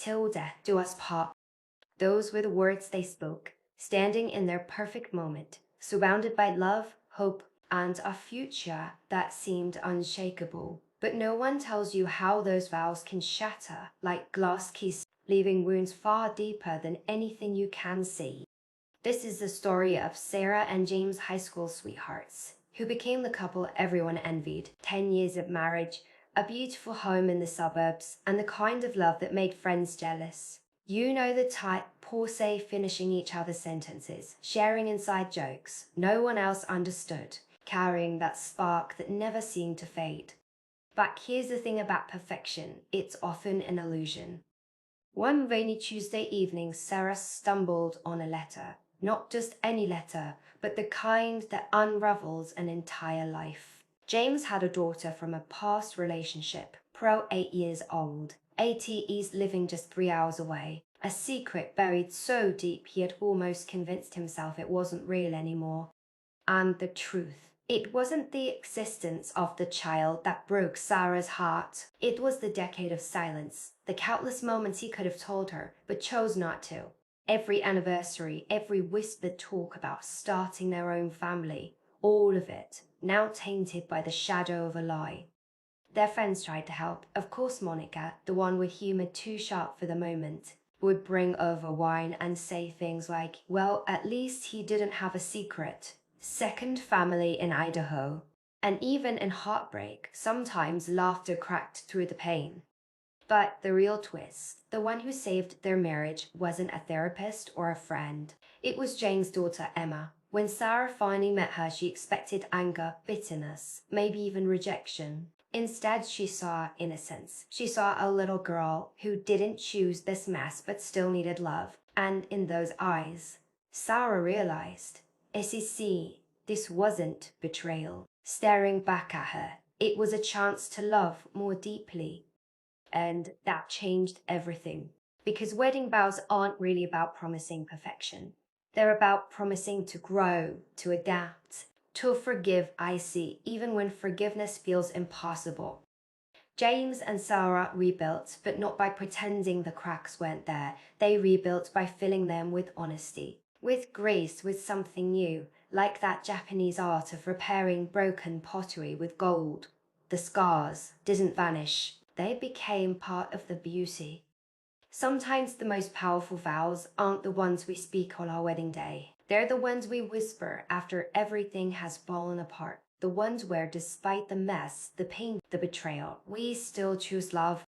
till death do us part. Those were the words they spoke, standing in their perfect moment, surrounded by love, hope, and a future that seemed unshakable. But no one tells you how those vows can shatter like glass keys, leaving wounds far deeper than anything you can see. This is the story of Sarah and James' high school sweethearts, who became the couple everyone envied. 10 years of marriage, a beautiful home in the suburbs, and the kind of love that made friends jealous. You know the type, say finishing each other's sentences, sharing inside jokes no one else understood, carrying that spark that never seemed to fade. But here's the thing about perfection, it's often an illusion. One rainy Tuesday evening, Sarah stumbled on a letter. Not just any letter, but the kind that unravels an entire life. James had a daughter from a past relationship, 8 years old. ATE's living just 3 hours away. A secret buried so deep he had almost convinced himself it wasn't real anymore. And the truth. It wasn't the existence of the child that broke Sarah's heart. It was the decade of silence, the countless moments he could have told her, but chose not to. Every anniversary, every whispered talk about starting their own family, all of it, now tainted by the shadow of a lie. Their friends tried to help. Of course, Monica, the one with humor too sharp for the moment, would bring over wine and say things like, well, at least he didn't have a secret. Second family in Idaho. And even in heartbreak, sometimes laughter cracked through the pain. But the real twist, the one who saved their marriage, wasn't a therapist or a friend. It was Jane's daughter, Emma. When Sarah finally met her, she expected anger, bitterness, maybe even rejection. Instead, she saw innocence. She saw a little girl who didn't choose this mess but still needed love. And in those eyes, Sarah realized, see, this wasn't betrayal. Staring back at her, it was a chance to love more deeply. And that changed everything. Because wedding vows aren't really about promising perfection. They're about promising to grow, to adapt, to forgive, even when forgiveness feels impossible. James and Sarah rebuilt, but not by pretending the cracks weren't there. They rebuilt by filling them with honesty, with grace, with something new, like that Japanese art of repairing broken pottery with gold. The scars didn't vanish. They became part of the beauty. Sometimes the most powerful vows aren't the ones we speak on our wedding day. They're the ones we whisper after everything has fallen apart. The ones where, despite the mess, the pain, the betrayal, we still choose love.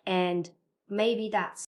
And maybe that's